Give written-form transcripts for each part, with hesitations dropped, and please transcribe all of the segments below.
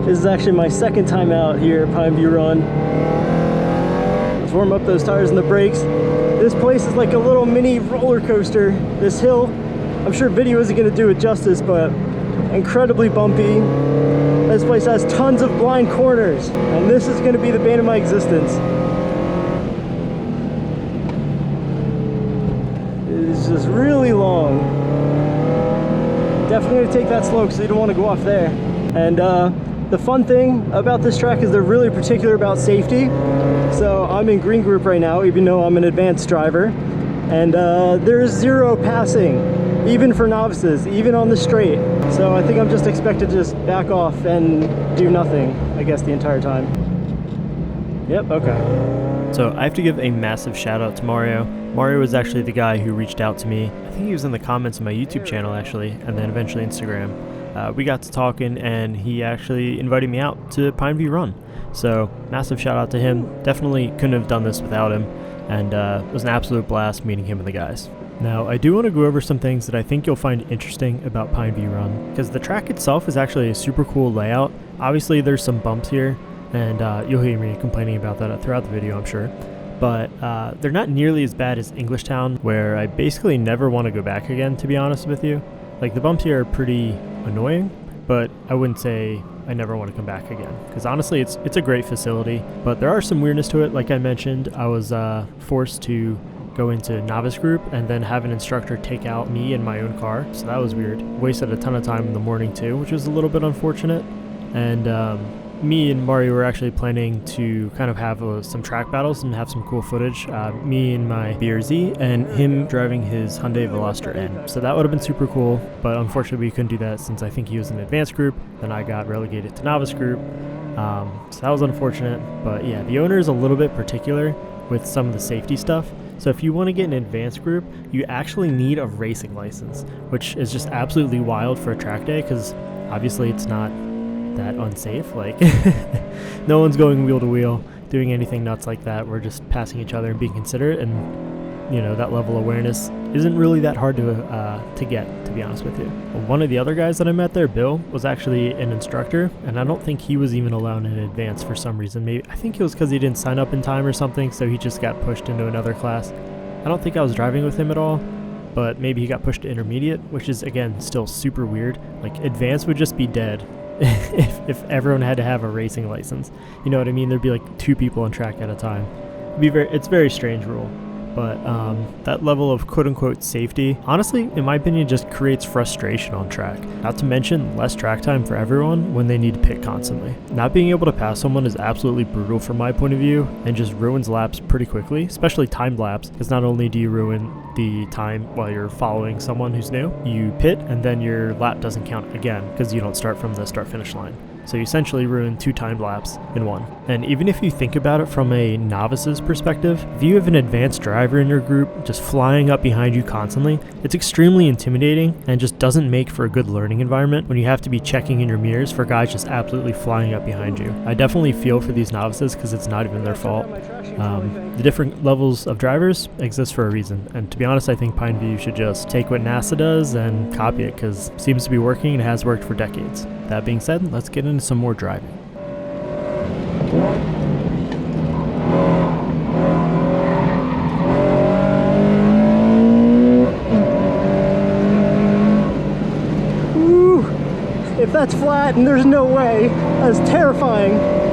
This is actually my second time out here at Pineview Run. Let's warm up those tires and the brakes. This place is like a little mini roller coaster. This hill, I'm sure video isn't going to do it justice, but incredibly bumpy. This place has tons of blind corners, and this is going to be the bane of my existence. It's just really long. Definitely going to take that slow because you don't want to go off there. And the fun thing about this track is they're really particular about safety. So I'm in green group right now, even though I'm an advanced driver. And there's zero passing, even for novices, even on the straight. So I think I'm just expected to just back off and do nothing, I guess, the entire time. Yep, okay. So I have to give a massive shout out to Mario. Mario was actually the guy who reached out to me. I think he was in the comments of my YouTube channel actually, and then eventually Instagram. We got to talking and he actually invited me out to Pineview Run. So massive shout out to him. Definitely couldn't have done this without him. And it was an absolute blast meeting him and the guys. Now I do want to go over some things that I think you'll find interesting about Pineview Run, because the track itself is actually a super cool layout. Obviously there's some bumps here, and you'll hear me complaining about that throughout the video, I'm sure. But they're not nearly as bad as Englishtown, where I basically never want to go back again, to be honest with you. Like, the bumps here are pretty annoying, but I wouldn't say I never want to come back again, because honestly it's a great facility, but there are some weirdness to it. Like I mentioned, I was forced to go into novice group and then have an instructor take out me in my own car, so that was weird. Wasted a ton of time in the morning too, which was a little bit unfortunate. And me and Mario were actually planning to kind of have some track battles and have some cool footage. Me and my BRZ and him driving his Hyundai Veloster N. So that would have been super cool, but unfortunately we couldn't do that since I think he was in advanced group. Then I got relegated to novice group. So that was unfortunate, but yeah, the owner is a little bit particular with some of the safety stuff. So if you want to get an advanced group, you actually need a racing license, which is just absolutely wild for a track day, because obviously it's not that unsafe. Like, no one's going wheel to wheel doing anything nuts like that. We're just passing each other and being considerate, and you know, that level of awareness isn't really that hard to get, to be honest with you. One of the other guys that I met there, Bill, was actually an instructor, and I don't think he was even allowed in advance for some reason. Maybe I think it was because he didn't sign up in time or something, so he just got pushed into another class. I don't think I was driving with him at all, but maybe he got pushed to intermediate, which is again still super weird. Like, advanced would just be dead if everyone had to have a racing license. You know what I mean? There'd be like 2 people on track at a time. It's a very strange rule. But that level of quote-unquote safety, honestly, in my opinion, just creates frustration on track. Not to mention less track time for everyone when they need to pit constantly. Not being able to pass someone is absolutely brutal from my point of view, and just ruins laps pretty quickly, especially timed laps, because not only do you ruin the time while you're following someone who's new, you pit and then your lap doesn't count again because you don't start from the start-finish line. So you essentially ruin 2 timed laps in one. And even if you think about it from a novice's perspective, if you have an advanced driver in your group just flying up behind you constantly, it's extremely intimidating and just doesn't make for a good learning environment when you have to be checking in your mirrors for guys just absolutely flying up behind you. I definitely feel for these novices because it's not even their fault. The different levels of drivers exist for a reason, and to be honest, I think Pineview should just take what NASA does and copy it, because it seems to be working and has worked for decades. That being said, let's get into some more driving. Ooh, if that's flat and there's no way, that's terrifying.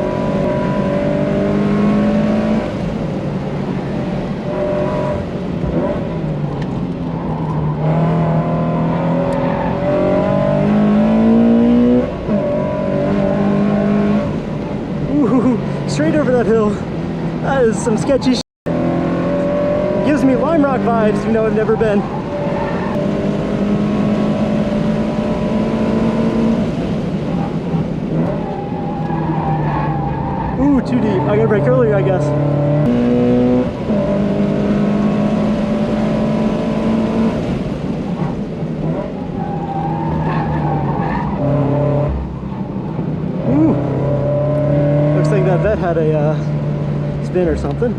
Straight over that hill. That is some sketchy shit. Gives me Lime Rock vibes, even though I've never been. Ooh, too deep. I gotta brake earlier, I guess. That vet had a spin or something.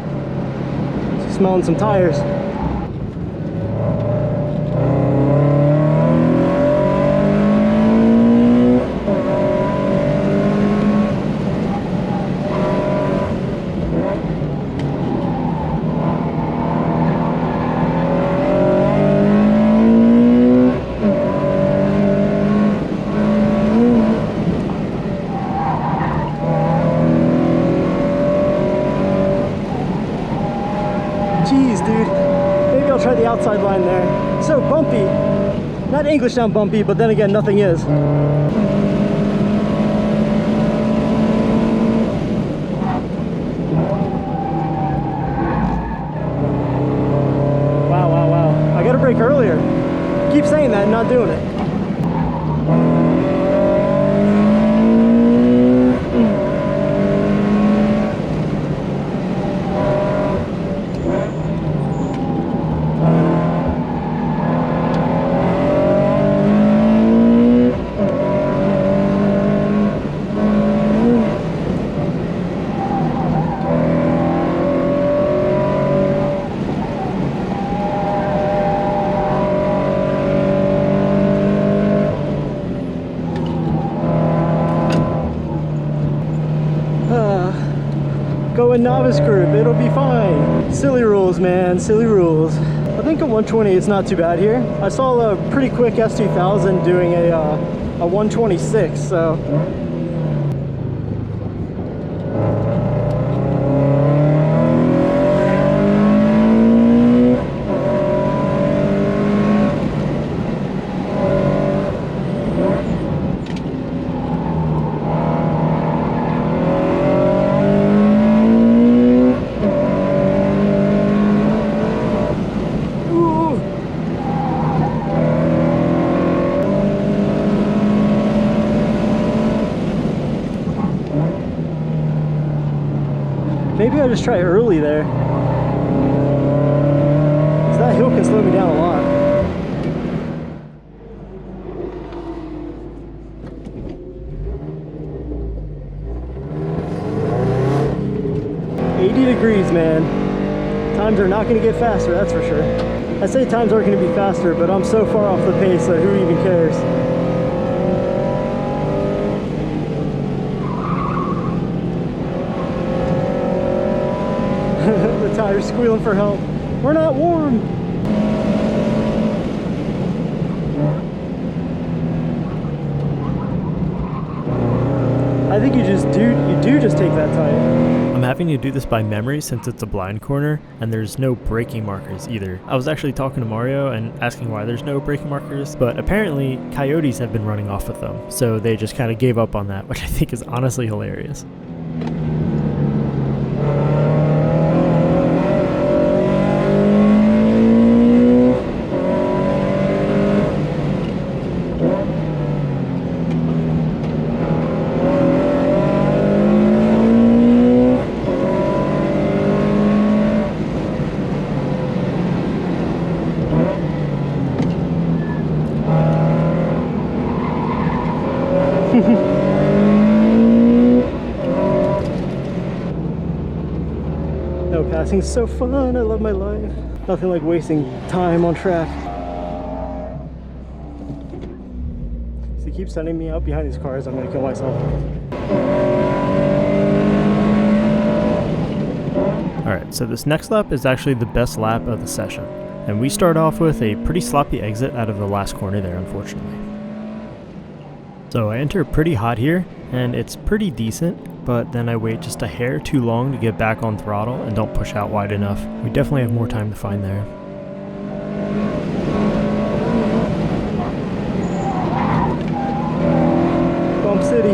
Smelling some tires. not English sound bumpy, but then again, nothing is. Wow, wow, wow. I gotta brake earlier. Keep saying that and not doing it. Going novice group, it'll be fine. Silly rules, man, silly rules. I think a 120 is not too bad here. I saw a pretty quick S2000 doing a 126, so. Maybe I just try early there. 'Cause that hill can slow me down a lot. Degrees, man. Times are not going to get faster, that's for sure. I say times aren't going to be faster, but I'm so far off the pace that who even cares? The tire's squealing for help. We're not warm. I think you do just take that tight. I'm having to do this by memory since it's a blind corner and there's no braking markers either. I was actually talking to Mario and asking why there's no braking markers, but apparently coyotes have been running off with them, so they just kind of gave up on that, which I think is honestly hilarious. No, passing's so fun. I love my life. Nothing like wasting time on track. So he keeps sending me out behind these cars. I'm gonna kill myself. Alright, so this next lap is actually the best lap of the session. And we start off with a pretty sloppy exit out of the last corner there, unfortunately. So I enter pretty hot here, and it's pretty decent, but then I wait just a hair too long to get back on throttle and don't push out wide enough. We definitely have more time to find there. Bump City.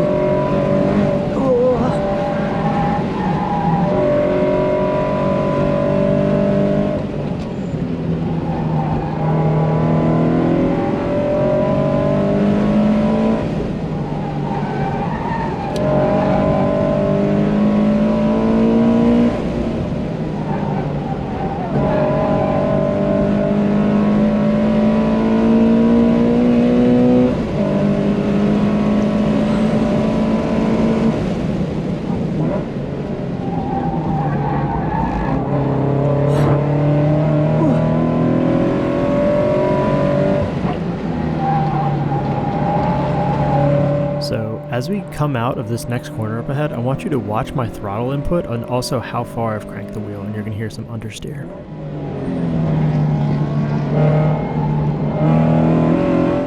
As we come out of this next corner up ahead, I want you to watch my throttle input and also how far I've cranked the wheel, and you're going to hear some understeer.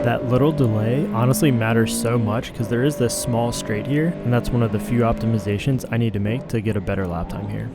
That little delay honestly matters so much because there is this small straight here, and that's one of the few optimizations I need to make to get a better lap time here.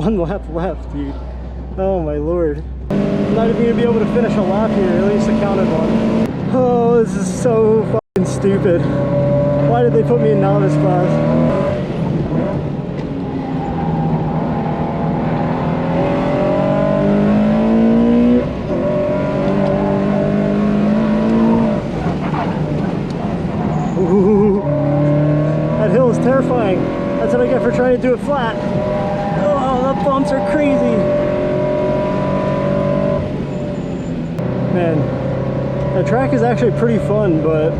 one lap left, dude. Oh my lord. I'm not even gonna be able to finish a lap here, at least I counted one. Oh, this is so fucking stupid. Why did they put me in novice class? Ooh, that hill is terrifying. That's what I get for trying to do it flat. Oh, the bumps are crazy. Man, the track is actually pretty fun, but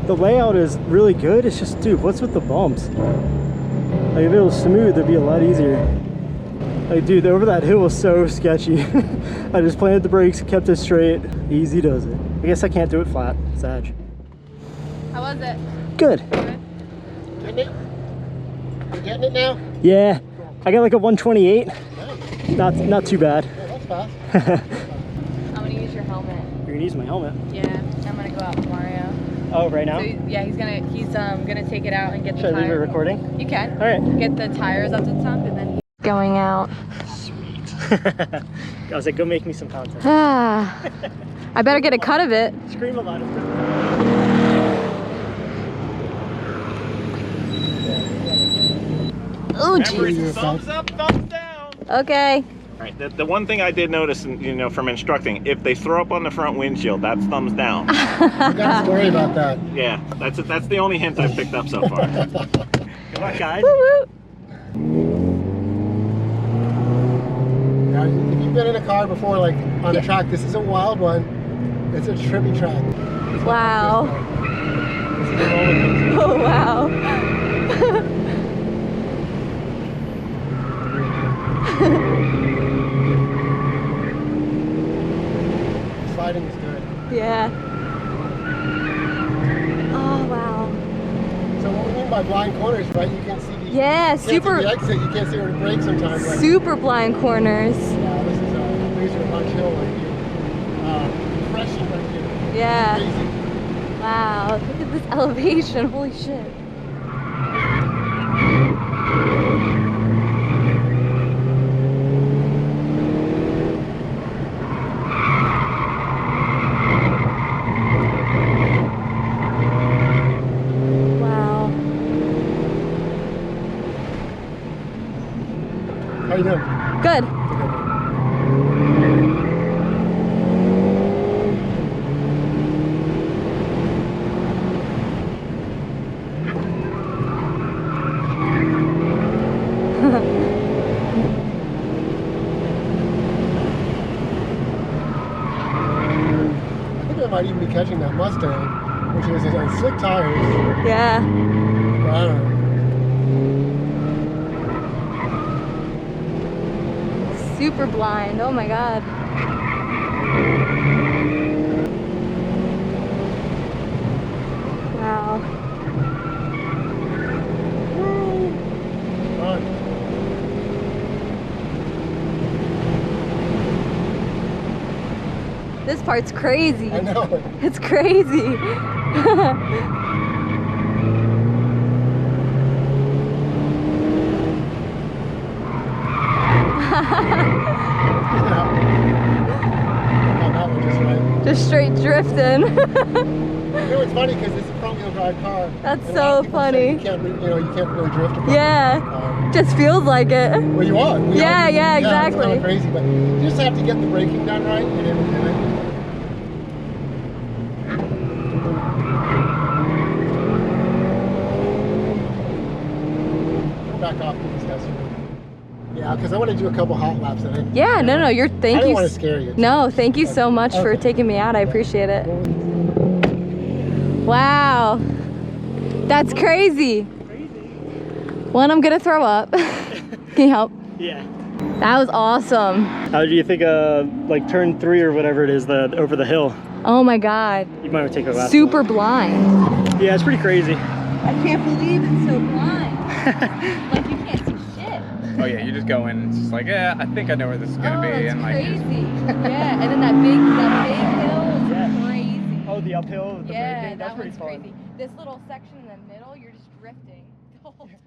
the layout is really good. It's just, dude, what's with the bumps? Like, if it was smooth, it'd be a lot easier. Like, dude, over that hill was so sketchy. I just planted the brakes, kept it straight. Easy does it. I guess I can't do it flat. Sag. How was it? Good. Getting it? You getting it now? Yeah. I got like a 128. Nice. Not too bad. Yeah, that's fast. I'm gonna use your helmet. You're gonna use my helmet. Yeah, I'm gonna go out with Mario. Oh, right now? So yeah, he's gonna take it out and get the Should I leave it tire. recording? You can. All right. Get the tires up to the top and then he's going out. Sweet. I was like, go make me some content. I better get a cut of it. Scream a lot. Oh jeez. Thumbs up, thumbs down. Okay. All right. The one thing I did notice, from instructing, if they throw up on the front windshield, that's thumbs down. I got a story about that. Yeah, that's the only hint I've picked up so far. Come on, guys. Woo Now, if you've been in a car before, like on a track, this is a wild one. It's a trippy track. woo. Wow. This is a roller coaster. Oh wow. Sliding is good. Yeah. Oh wow. So what we mean by blind corners, right? You can see the Yeah, you can't see super the exit. You can't see where to brake sometimes. Like, super blind corners. yeah, this is a laser punch hill right here. Depression right here. Yeah. Crazy. Wow. Look at this elevation. Holy shit. Wow. How you doing? Good. I think I might even be catching that Mustang, which is on slick tires. Yeah. But I don't know. Super blind. Oh my god. Wow. Run. This part's crazy. I know. It's crazy. Oh, that one just right. Just straight drifting. You know, it's funny because it's a front-wheel drive car. That's and a so lot of people say funny. You can't, you can't really drift a front-wheel Yeah. car. Just feels like it. Well, you are. We Yeah, are. yeah, It's exactly. kind of crazy, but you just have to get the braking done right and everything. Back off to this test. Yeah, because I want to do a couple hot laps. And Yeah, no, you're, I thank didn't you. want to scare you. No, thank you so much for Okay. taking me out. I appreciate it. Wow. That's crazy. One, I'm gonna throw up. Can you help? Yeah. That was awesome. How do you think, like turn 3 or whatever it is, over the hill? Oh my god. You might want to take a lap. Super blind. Yeah, it's pretty crazy. I can't believe it's so blind. Like you can't see shit. Oh yeah, you just go in. It's just like, yeah, I think I know where this is gonna Oh, be, that's and like, crazy. Yeah, and then that big hill is Yeah. crazy. Oh, the uphill with the Yeah, braking? That's that pretty one's fun. crazy. This little section in the middle, you're just drifting the whole time.